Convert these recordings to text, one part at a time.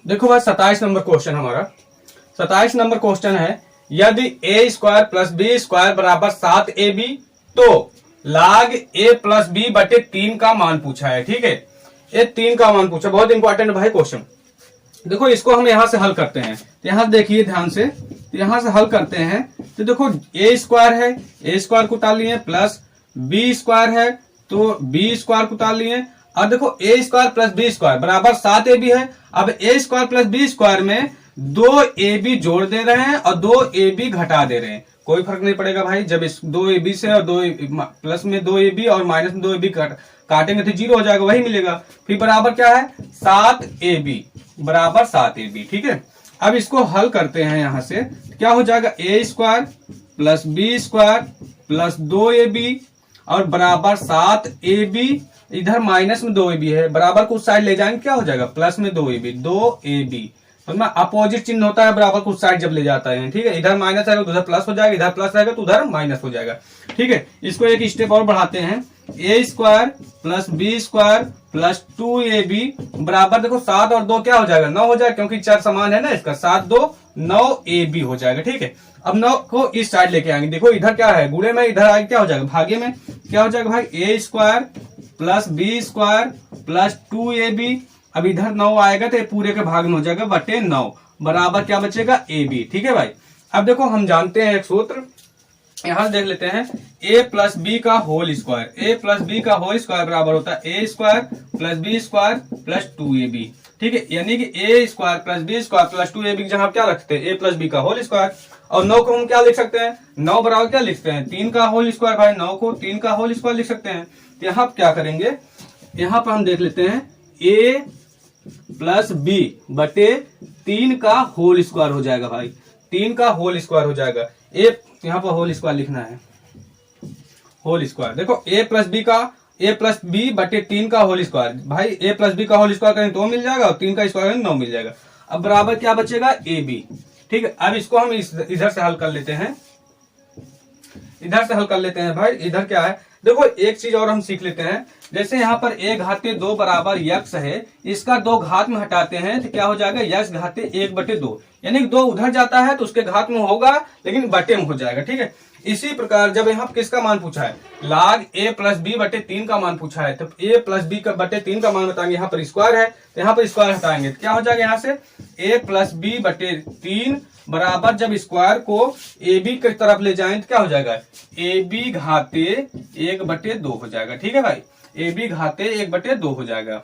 देखो भाई 27 number question हमारा 27 नंबर क्वेश्चन है, यदि ए स्क्वायर प्लस बी स्क्वायर बराबर 7ab तो log a प्लस बी बटे 3 का मान पूछा है। ठीक है, ये 3 का मान पूछा, बहुत इंपॉर्टेंट भाई क्वेश्चन। देखो इसको हम यहां से हल करते हैं, तो यहां देखिए ध्यान से, तो यहां से हल करते हैं तो देखो ए स्क्वायर है, ए स्क्वायर को उतार लिए, प्लस बी स्क्वायर है तो बी स्क्वायर को उतार लिए, और देखो ए स्क्वायर प्लस बी स्क्वायर बराबर 7ab है। अब ए स्क्वायर प्लस बी स्क्वायर में 2ab जोड़ दे रहे हैं और 2ab घटा दे रहे हैं, कोई फर्क नहीं पड़ेगा भाई। जब इस 2ab से और 2 प्लस में 2ab और माइनस में 2ab काटेंगे तो 0 हो जाएगा, वही मिलेगा। फिर बराबर क्या है 7ab बराबर 7ab। ठीक है, अब इसको हल करते हैं, यहां से क्या हो जाएगा a square plus B square plus 2ab और बराबर 7ab, इधर माइनस में 2ab है, बराबर को उस साइड ले जाएंगे क्या हो जाएगा प्लस में 2ab। तो अपोजिट चिन्ह होता है बराबर को उस साइड जब ले जाता है। ठीक है, इधर माइनस आएगा तो उधर प्लस हो जाएगा, इधर प्लस रहेगा तो उधर माइनस हो जाएगा। ठीक है, इसको एक स्टेप और बढ़ाते हैं, a square plus B square plus 2ab बराबर देखो 7 और 2 क्या हो जाएगा 9 हो जाएगा, क्योंकि चार समान है ना इसका, 7 2 9ab हो जाएगा। ठीक है, अब 9 को इस साइड लेके आएंगे, देखो इधर क्या है गुणे में, इधर आगे क्या हो जाएगा भागे में, क्या हो जाएगा भाई a square plus B square plus 2ab, अब इधर 9 आएगा तो ये पूरे के भाग में हो जाएगा बटे 9 बराबर क्या बचेगा ab। ठीक है भाई, अब देखो हम जानते हैं एक सूत्र, यहां देख लेते हैं, a प्लस बी का whole square, a plus B का होल स्क्वायर बराबर होता है a square plus B square plus 2ab। ठीक है, यानी कि a square plus B square plus 2ab जहां क्या रखते हैं a प्लस बी का होल स्क्वायर, और 9 को हम क्या लिख सकते हैं 9 बराबर क्या लिखते हैं 3 का होल स्क्वायर। भाई 9 को 3 का होल स्क्वायर लिख सकते हैं। तो यहाँ क्या करेंगे, यहाँ पर हम देख लेते हैं a प्लस बी बटे 3 का होल स्क्वायर हो जाएगा भाई, 3 का होल स्क्वायर हो जाएगा। ए यहाँ पर होल स्क्वायर लिखना है, होल स्क्वायर देखो a प्लस बी बटे 3 का होल स्क्वायर, भाई a प्लस बी का होल स्क्वायर करें तो मिल जाएगा और 3 का स्क्वायर करें 9 मिल जाएगा। अब बराबर क्या बचेगा ab। ठीक है, अब इसको हम इधर से हल कर लेते हैं, इधर से हल कर लेते हैं भाई। इधर क्या है देखो, एक चीज और हम सीख लेते हैं, जैसे यहाँ पर a घाते 2 बराबर यक्स है, इसका 2 घात में हटाते हैं तो क्या हो जाएगा यक्स घाते 1 बटे 2, यानी कि 2 उधर जाता है तो उसके घात में होगा लेकिन बटे में हो जाएगा। ठीक है, इसी प्रकार जब यहाँ किसका मान पूछा है log a प्लस बी बटे 3 का मान पूछा है, तो a प्लस बी का बटे 3 का मान बताएंगे, यहाँ पर स्क्वायर है तो यहाँ पर स्क्वायर हटाएंगे तो क्या हो जाएगा यहाँ से a प्लस बी बटे 3 बराबर, जब स्क्वायर को ए बी की तरफ ले जाएं तो क्या हो जाएगा ए बी घाते 1 बटे 2 हो जाएगा। ठीक है भाई, ए बी घाते 1 बटे 2 हो जाएगा।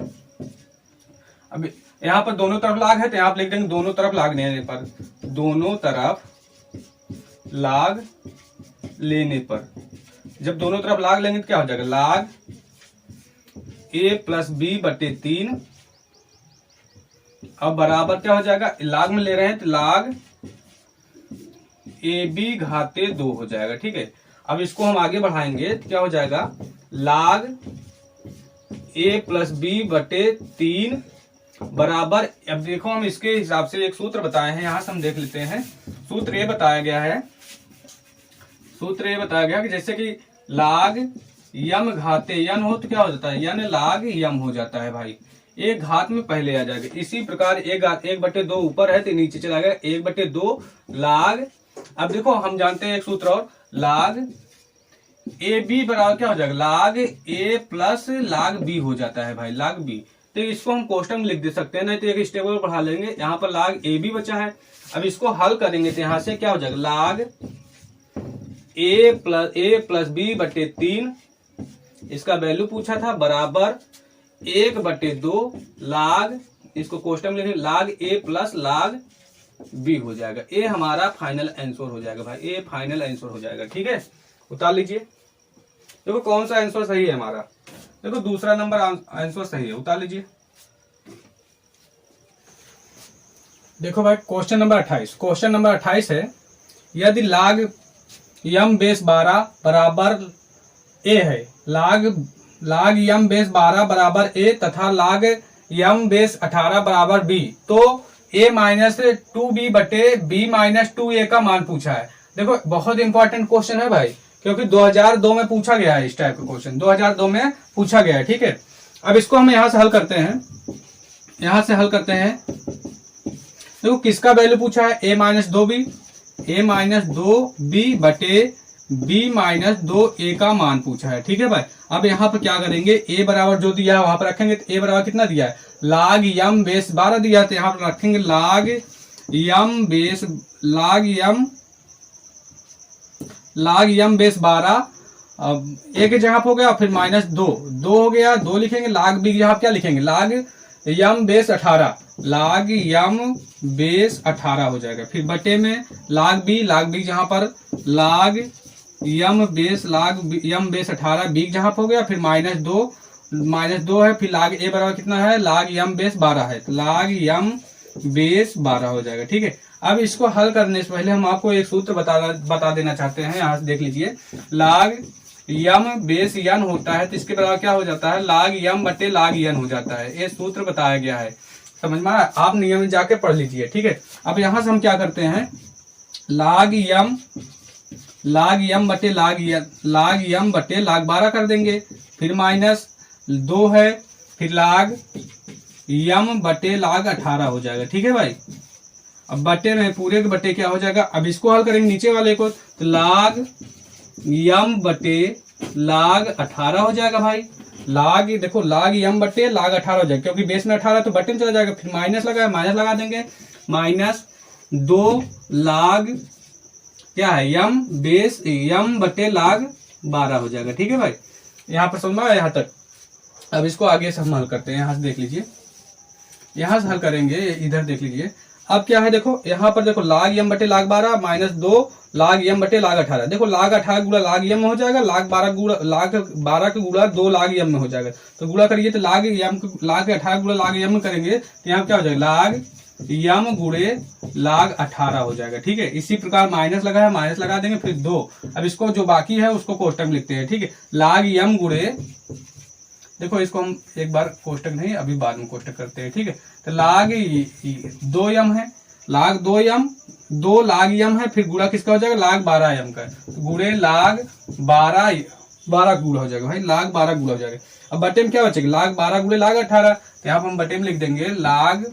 अब यहाँ पर दोनों तरफ लाग है तो यहाँ पर लिख देंगे दोनों तरफ लाग लेने पर, दोनों तरफ लाग लेने पर, जब दोनों तरफ लाग लेंगे तो क्या हो जाएगा लाग ए प्लस बी बटे 3, अब बराबर क्या हो जाएगा लाग में ले रहे हैं तो लाग ए बी घाते 2 हो जाएगा। ठीक है, अब इसको हम आगे बढ़ाएंगे तो क्या हो जाएगा log a प्लस बी बटे 3 बराबर, अब देखो हम इसके हिसाब से एक सूत्र बताए हैं, यहां से हम देख लेते हैं। सूत्र ये बताया गया है, सूत्र ये बताया गया कि जैसे कि log यम घाते यन हो तो क्या हो जाता है यन log यम हो जाता है भाई, एक घात में पहले आ जाएगा। इसी प्रकार 1 बटे 2 ऊपर है तो नीचे चला गया 1 बटे 2 log। अब देखो हम जानते हैं एक सूत्र और, log ए बी बराबर क्या हो जाएगा log ए प्लस log बी हो जाता है भाई, log बी। तो इसको हम कोष्टक में लिख दे सकते हैं, नहीं तो एक स्टेप और बढ़ा लेंगे, यहाँ पर log ए बी बचा है। अब इसको हल करेंगे तो यहाँ से क्या हो जाएगा log ए प्लस बी बटे 3, इसका वैल्यू पूछा था बराबर 1 बटे 2 log, इसको कोष्टक में लिखेंगे log ए प्लस log बी हो जाएगा। ए हमारा फाइनल आंसर हो जाएगा भाई, ए फाइनल आंसर हो जाएगा। ठीक है, उतार लीजिए, देखो कौन सा आंसर सही है हमारा, देखो दूसरा नंबर आंसर सही है, उतार लीजिए। देखो भाई क्वेश्चन नंबर 28, क्वेश्चन नंबर 28 है, यदि log यम बेस 12 बराबर ए है, log यम बेस 12 बराबर ए तथा log यम बेस 18 बराबर बी, तो a माइनस 2b बटे b माइनस 2a का मान पूछा है। देखो बहुत इंपॉर्टेंट क्वेश्चन है भाई, क्योंकि 2002 में पूछा गया है, इस टाइप का क्वेश्चन 2002 में पूछा गया है। ठीक है, अब इसको हम यहां से हल करते हैं, यहां से हल करते हैं देखो किसका वैल्यू पूछा है, a minus 2b, a minus 2b बटे b माइनस 2a का मान पूछा है। ठीक है भाई, अब यहाँ पर क्या करेंगे, a बराबर जो दिया है वहां पर रखेंगे, तो a बराबर कितना दिया है, log m बेस 12 दिया है, तो यहाँ पर रखेंगे log m बेस 12, अब a के जगह हो गया, फिर माइनस 2 हो गया, 2 लिखेंगे, log b यहाँ क्या लिखेंगे, log m base 18, log m base 18 हो जाएगा, फिर बटे में log b जहां पर log m बेस 18 b जहां पर हो गया, फिर माइनस 2 है, फिर log a बराबर कितना है, log m बेस 12 है, तो log m बेस 12 हो जाएगा। ठीक है, अब इसको हल करने से पहले हम आपको एक सूत्र बता देना चाहते हैं, यहाँ से देख लीजिए, log m बेस n होता है, तो इसके बराबर क्या हो जाता है, log m बटे log n हो जाता है, ये सूत्र बताया गया है, समझ में आया, आप नियम में जाके पढ़ लीजिए। ठीक है, अब यहां से हम क्या करते हैं, log m बटे log 12 कर देंगे, फिर माइनस 2 है, फिर log m बटे log 18 हो जाएगा। ठीक है भाई, अब बटे में पूरे के बटे क्या हो जाएगा, अब इसको हल करेंगे नीचे वाले को, तो log m बटे log 18 हो जाएगा भाई, देखो log m बटे log 18 हो जाएगा, क्योंकि बेस में 18 तो बटे में चला जाएगा, फिर माइनस लगा देंगे, माइनस 2 log क्या है m बटे log 12 हो जाएगा। ठीक है भाई, यहाँ पर समझ में आया यहाँ तक। अब इसको आगे से हम हल करते हैं, यहाँ से देख लीजिए, यहाँ से हल करेंगे, इधर देख लीजिए, अब क्या है, देखो यहाँ पर देखो log m बटे log 12 माइनस 2 log m बटे log 18, देखो log 18 गुणा log m हो जाएगा, log 12 का गुणा 2 log m में हो जाएगा, तो गुणा करिए तो log 18 गुणा log m करेंगे, तो यहाँ क्या हो जाएगा, log m गुणे log 18 हो जाएगा। ठीक है, इसी प्रकार माइनस लगा है, माइनस लगा देंगे, फिर 2, अब इसको जो बाकी है उसको कोष्टक में लिखते हैं। ठीक है, log m गुणे, देखो इसको हम एक बार कोष्टक नहीं, अभी बाद में कोष्टक करते हैं। ठीक है, तो log 2m है, log 2 log m है, फिर गुणा किसका हो जाएगा, log 12m का, तो गुणे log 12 गुणा हो जाएगा भाई, log 12 गुणा हो जाएगा। अब बटे में क्या बचेगा, log 12 गुणे log 18, तो यहाँ पर हम बटे में लिख देंगे log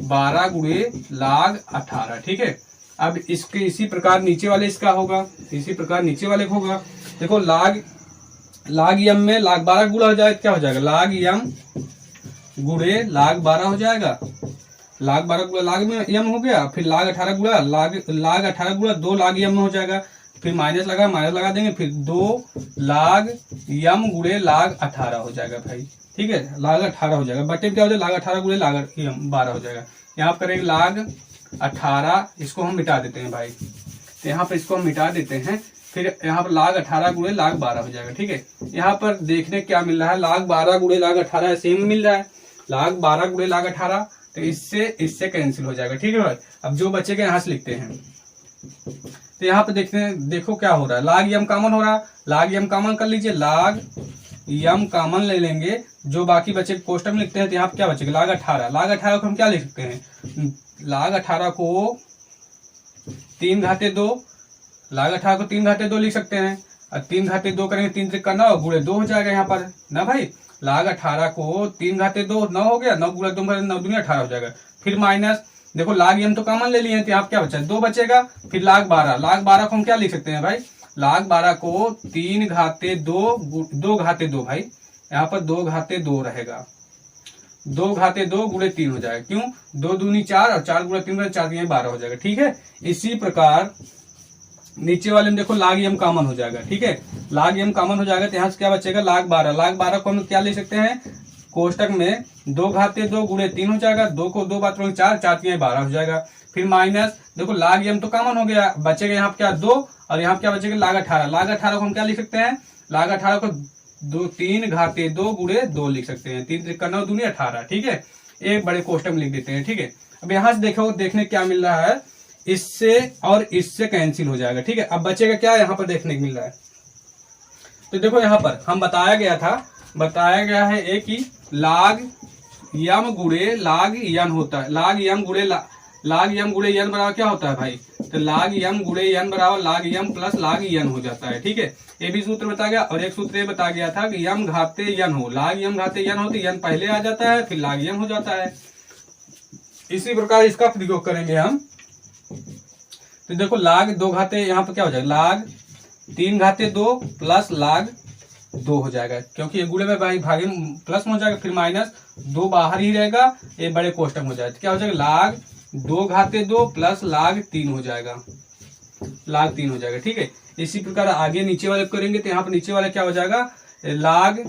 12 गुणे log 18। ठीक है, अब इसके इसी प्रकार नीचे वाले इसका होगा, इसी प्रकार नीचे वाले का होगा, देखो log m में log 12 गुणा हो जाएगा, क्या हो जाएगा, log m गुणे log 12 हो जाएगा, log 12 गुणा log में m हो गया, फिर log 18 गुणा log 18 गुणा 2 log m हो जाएगा, फिर माइनस लगा देंगे, फिर 2 log m गुणे log 18 हो जाएगा भाई। ठीक है, log 18 हो जाएगा, बटे में क्या हो जाएगा, log 18 गुणे log m 12 हो जाएगा। यहाँ पर करेंगे log 18, इसको हम मिटा देते हैं भाई, तो यहाँ पर इसको हम मिटा देते हैं, फिर यहाँ पर log 18 गुणे log 12 हो जाएगा। ठीक है, यहाँ पर देखने क्या मिल रहा है, log 12 गुणे log 18 सेम मिल रहा है, log 12 गुणे log 18, तो इससे कैंसिल हो जाएगा। ठीक है भाई, अब जो बचेगा यहाँ से लिखते हैं, तो यहाँ पे देखो क्या हो रहा है, log m कॉमन हो रहा है, log m कॉमन कर लीजिए, log m कॉमन ले लेंगे, जो बाकी बचे कोष्टक में लिखते हैं, तो यहाँ पे क्या बचेगा, log 18 को हम क्या लिख सकते हैं, log 18 को 3 घाते 2, log 18 को 3 घाते 2 लिख सकते हैं, और 3 घाते 2 करेंगे, 3 त्रिक का 9 गुणे 2 हो जाएगा यहाँ पर ना भाई, log 18 को 3 घाते 2 9 हो गया, 9 गुणे 2 9 दूनी 18 हो जाएगा, फिर माइनस, देखो log m तो कॉमन ले लिए हैं, तो यहाँ क्या बचा, 2 बचेगा, फिर log 12 को हम क्या लिख सकते हैं भाई, log 12 को 3 घाते 2 घाते 2 भाई, यहाँ पर 2 घाते 2 रहेगा, 2 घाते 2 गुणे 3 हो जाएगा, क्यों, 2 दूनी 4 और 4 गुणे 3 4 दिए 12 हो जाएगा। ठीक है, इसी प्रकार नीचे वाले में देखो log m कॉमन हो जाएगा। ठीक है, log m कॉमन हो जाएगा, तो यहाँ से क्या बचेगा, log 12 को हम क्या ले सकते हैं, कोष्टक में 2 घाते 2 गुणे 3 हो जाएगा, 2 को 2 बार 4 4 12 हो जाएगा, फिर माइनस, देखो log m तो कॉमन हो गया, बचेगा यहाँ पे क्या 2, और यहाँ पे क्या बचेगा log 18 को हम क्या लिख सकते हैं, log 18 को 3 घाते 2 गुणे 2 लिख सकते हैं, 3 त्रिक 9 दूनी 18। ठीक है, एक बड़े कोष्टक में लिख देते हैं। ठीक है, अब यहाँ से देखो, देखने क्या मिल रहा है, इससे और इससे कैंसिल हो जाएगा। ठीक है, अब बचेगा क्या, यहाँ पर देखने को मिल रहा है, तो देखो यहाँ पर हम बताया गया है एक ही log m गुणे log n होता है, log m गुणे n बराबर क्या होता है भाई, तो log m गुणे n बराबर log m plus log n हो जाता है। ठीक है, ये भी सूत्र बता गया, और एक सूत्र ये बता गया था कि m घाते n हो, log m घाते n हो, तो n पहले आ जाता है, फिर log m हो जाता है। इसी प्रकार इसका प्रयोग करेंगे हम। तो देखो लाग 2 घाते यहाँ पर क्या हो जाएगा, लाग 3 घाते 2 प्लस लाग 2 हो जाएगा, क्योंकि ये गुणे में भागे प्लस में हो जाएगा, फिर माइनस 2 बाहर ही रहेगा, ये बड़े कोष्टक में हो जाएगा। तो क्या हो जाएगा, लाग 2 घाते 2 प्लस लाग 3 हो जाएगा, लाग 3 हो जाएगा। ठीक है, इसी प्रकार आगे नीचे वाले करेंगे तो यहाँ पर नीचे वाले क्या हो जाएगा, लाग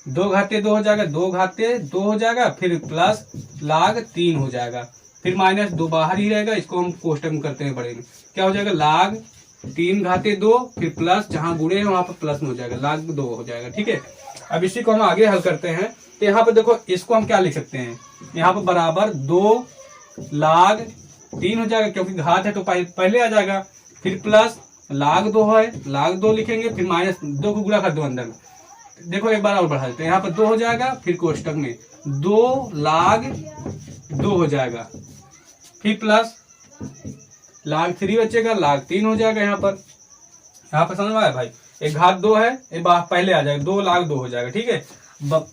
2 घाते 2 हो जाएगा, 2 घाते 2 हो जाएगा, फिर प्लस लाग 3 हो जाएगा, फिर माइनस 2 बाहर ही रहेगा, इसको हम कोष्टक में करते हैं बड़े में। क्या हो जाएगा, लाग 3 घाते 2 फिर प्लस जहां गुणे है वहां पर प्लस में हो जाएगा, लाग 2 हो जाएगा। ठीक है, अब इसी को हम आगे हल करते हैं। तो यहाँ पर देखो इसको हम क्या लिख सकते हैं, यहाँ पर बराबर 2 लाग 3 हो जाएगा, क्योंकि घात है तो पहले आ जाएगा, फिर प्लस लाग 2 है, लाग 2 लिखेंगे, फिर माइनस 2 को गुणा कर दो अंदर में। देखो एक बार और बढ़ा देते हैं, यहाँ पर 2 हो जाएगा, फिर कोष्टक में 2 लाग 2 हो जाएगा, फिर प्लस लाग 3 बचेगा, लाग 3 हो जाएगा। यहाँ पर समझ में आया भाई, एक घात 2 है, एक पहले आ जाएगा, 2 लाग 2 हो जाएगा। ठीक है,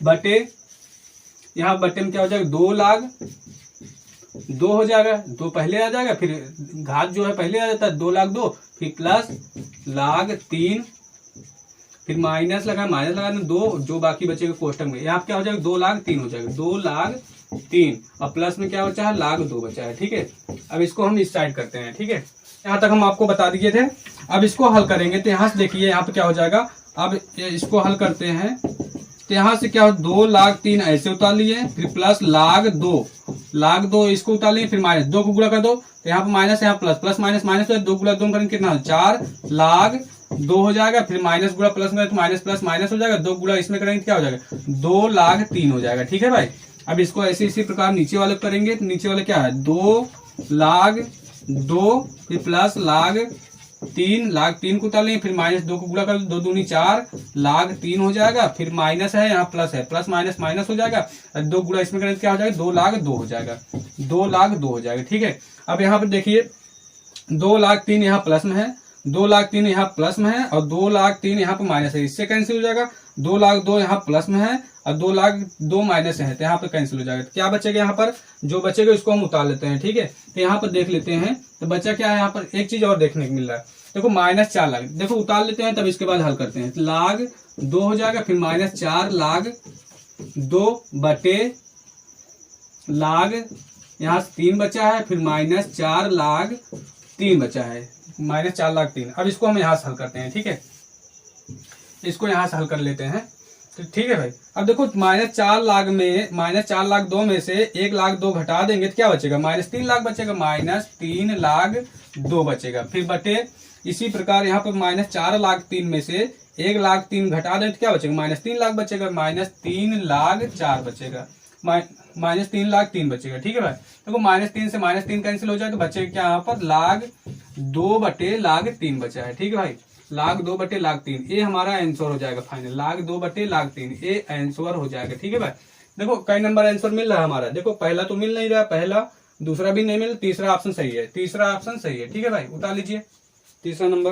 बटे यहाँ बटे में क्या हो जाएगा, 2 लाग 2 हो जाएगा, 2 पहले आ जाएगा, फिर घात जो है पहले आ जाता है, 2 लाग 2 फिर प्लस लाग 3, फिर माइनस लगा 2 जो बाकी बचेगा कोष्टक में, यहाँ क्या हो जाएगा, 2 लाग 3 हो जाएगा, 2 लाग 3 और प्लस में क्या बचा है, लाग 2 बचा है। ठीक है, अब इसको हम इस साइड करते हैं। ठीक है, यहाँ तक हम आपको बता दिए थे। अब इसको हल करेंगे तो यहाँ से देखिए यहाँ पे क्या हो जाएगा, अब इसको हल करते हैं तो यहाँ से क्या हो, 2 लाग 3 ऐसे उतार लिए, फिर प्लस लाग 2 इसको उतार लिए, फिर माइनस 2 को गुणा कर दो, तो यहाँ पे माइनस, यहाँ प्लस, प्लस माइनस माइनस, 2 गुणा 2 करेंगे कितना, 4 लाग 2 हो जाएगा, फिर माइनस गुणा प्लस में तो माइनस प्लस माइनस हो जाएगा, 2 गुणा इसमें करेंगे क्या हो जाएगा, 2 लाग 3 हो जाएगा। ठीक है भाई, अब इसको ऐसे इसी प्रकार नीचे वाले करेंगे तो नीचे वाले क्या है, 2 लाग 2 फिर प्लस लाग 3, लाग 3 को उतार लेंगे, फिर माइनस 2 को गुणा कर 2 दूनी 4 लाग 3 हो जाएगा, फिर माइनस है यहाँ प्लस है, प्लस माइनस माइनस हो जाएगा, 2 गुणा इसमें करेंगे क्या हो जाएगा, 2 लाग 2 हो जाएगा, 2 लाग 2 हो जाएगा। ठीक है, अब यहाँ पर देखिए 2 लाग 3 यहाँ प्लस में है, 2 लाग 3 यहाँ प्लस में है, और 2 लाग 3 यहाँ पर माइनस है, इससे कैंसिल हो जाएगा, 2 लाग 2 यहाँ प्लस में है और 2 लाग 2 माइनस है, तो यहाँ पर कैंसिल हो जाएगा। तो क्या बचेगा, यहाँ पर जो बचेगा इसको हम उतार लेते हैं। ठीक है, तो यहाँ पर देख लेते हैं, तो बचा क्या है, यहाँ पर एक चीज और देखने को मिल रहा है, देखो -4 लाग, देखो उतार लेते हैं तब इसके बाद हल करते हैं। तो लाग 2 हो जाएगा, फिर -4 लाग 2 बटे लाग यहाँ 3 बचा है, फिर -4 लाग 3 बचा है, -4 लाग 3। अब इसको हम यहाँ से हल करते हैं। ठीक है, इसको यहाँ से हल कर लेते हैं। तो ठीक है भाई, अब देखो -4 लाख में -4 लाख 2 में से 1 लाख 2 घटा देंगे तो क्या बचेगा, -3 लाख बचेगा, -3 लाख 2 बचेगा, फिर बटे इसी प्रकार यहाँ पर -4 लाख 3 में से 1 लाख 3 घटा दें तो क्या बचेगा, -3 लाख बचेगा, -3 लाख 4 बचेगा, -3 लाख 3 बचेगा। ठीक है भाई, देखो -3 से -3 कैंसिल हो जाए तो बचेगा क्या, यहाँ पर लाख 2 बटे लाख 3 बचा है। ठीक है भाई, लाख 2 बटे लाख 3, ये हमारा आंसर हो जाएगा फाइनल, लाख 2 बटे लाख 3 ये आंसर हो जाएगा। ठीक है भाई, देखो कई नंबर आंसर मिल रहा है हमारा, देखो पहला तो मिल नहीं रहा, पहला दूसरा भी नहीं मिल, तीसरा ऑप्शन सही है, तीसरा ऑप्शन सही है। ठीक है भाई, उतार लीजिए तीसरा नंबर।